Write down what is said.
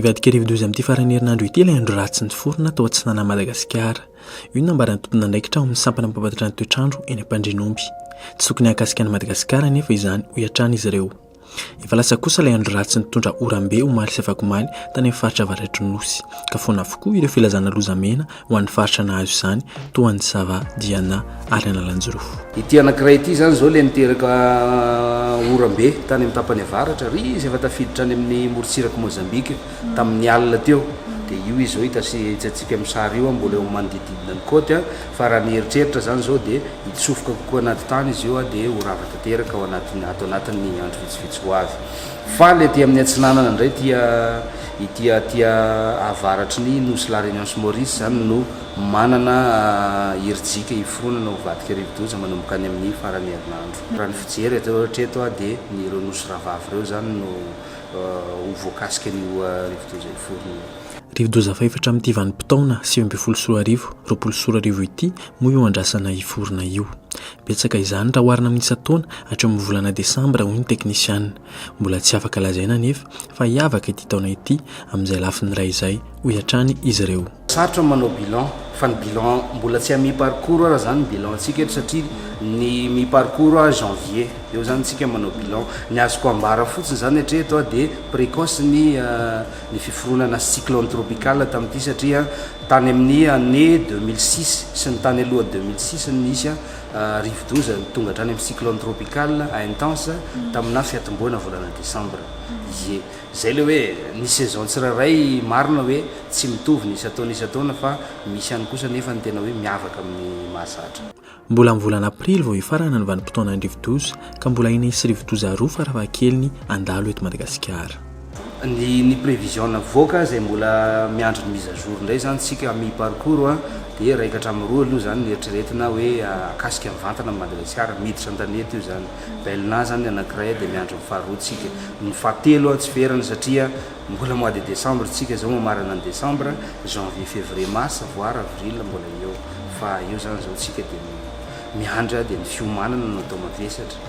Hivadika Rivo-Doza amin'ity Faran'ny Herinandro ity ilay andro ratsy niforona tao atsinanan Madagasikara. Io nambaran'ny tompon'andraikitra ao amin'ny Sampana mpamantatra ny Toetr'Andro eny Ampandrianomby. Tsy tokony hahakasika ny Madagasikara anefa izany ho hatrany izy ireo. Efa lasa kosa ilay andro ratsy nitondra oram-be omaly sy afakomaly tany amin'ny faritra avaratry nosy. Ka foana avokoa ireo filazana lozamena ho an'ny faritra nahazo izany toa ny Sava Diana ary analanjorofo. Ity anankiray ity zany zao le niteraka oram-be tany amin'ny tapany avaratra ry izy efa tafiditra any amin'ny morotsiraka Mozambika tamin'ny alina teo. De io izy zao hitatsika amin'ny sary io mbola eo manodididina ny côte fa raha ny eritreritra zany zao de hitsofoka kokoa anaty tany izy io de ho rava tanteraka ao anatin'ny andro vitsivitsy ho avy. Fa le ty amin'ny atsinanan indray tia avaratry ny nosy la Réunion Maurice zany no manana Hivadika Hiforona no Hivadika Rivo-Doza manomboka any amin'ny Faran'ny Herinandro. Raha ny fijery hatreto de ny ireo nosy ravavy ireo zany no ho voakasika an'io Rivo-Doza Hiforona. Rivo-Doza faefatra amin'ity vanim-potoana 2024 ity moa io andrasana Hiforona io. Betsaka izany raha oharina amin'ny isa-taona hatreo amin'ny volana Desambra hoy ny teknisianina. Mbola tsy afaka lazaina nefa fa hiavaka ity taona ity amin'izay lafiny iray izay ho hatrany izy ireo. Sarotra manao bilan fa ny bilan mbola tsy mi-parcours raha zany bilan antsika eto satria ny mi-parcours janvier eo zany tsika manao bilan. Ny azoko ambara fotsiny zany hatreto de précoce ny fiforonana cyclone tropical tamin'ity satria tany amin'ny année 2006 sy ny tany aloha 2006 nisy Rivo-Doza tonga hatrany amin'ny cyclone tropical intense tamina fiatomboana volana Desambra. Zay le hoe ny saison tsirairay marina hoe tsy mitovy ny isa-taona fa misy ihany kosa nefa ny tena hoe miavaka amin'ny mahazatra. Mbola amin'ny volana Aprily vao hifarana ny vanim-potoana ny Rivo-Doza ka mbola inisy Rivo-Doza roa farafahakeliny andalo eto Madagasikara. Ny prévision voaka zay mbola miandry ny mise à jour ndray zany tsika mi-parcours de raika hatramin'ny roa aloha zany eritreretina hoe akasika mivantana Madagasikara miditra an-tanety io zany. Belona zany anankiray de miandry ny faharoa tsika. Ny fahatelo tsy ferana satria mbola mois de décembre tsika zao mamarana ny décembre, janvier, février, mars voire avril mbola eo. Fa io zany zao tsika de miandry de ny fiomanana no atao mavesatra.